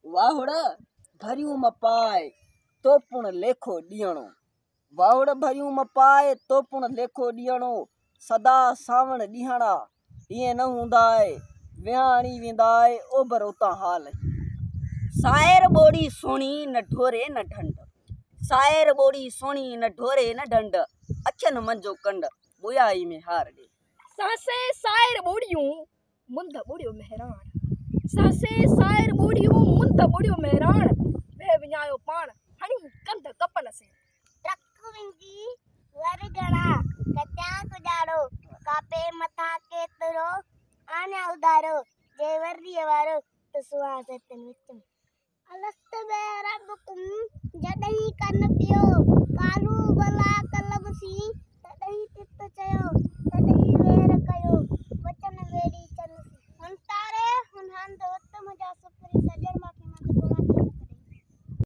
वाहुड़ भरियूं मपाए तोपुण लेखो ॾियणो वाहुड़ भरियूं मपाए तोपुण लेखो ॾियणो सदा सावण ॾींहड़ा ईअं न हूंदा आहे विहाणी वेंदा आहे ओभर उतां हाल सायर ॿोड़ी सोणी न ढोरे न ढंढ सायर ॿोड़ी सोणी न ढोरे न ढंढ अखियुनि मंझो कंड बुयाई में हार ॾे सासे सायर ॿोड़ियूं मुंद ॿोड़ियो मेहरान सासे सायर ॿोड़ियूं मुंद ॿोड़ियो मेहरान वे विञायो पाण हणी कंध कपन से ट्रक विंगी वर घणा कचा कुजाड़ो कापे मथा केतिरो आना उधारो जे वर्रीअ वारो त सुहासतन विच में अलस्त में रबकुम जॾहिं कन पियो कालू भला कलम सी तॾहिं तित चयो तॾहिं वेर कयो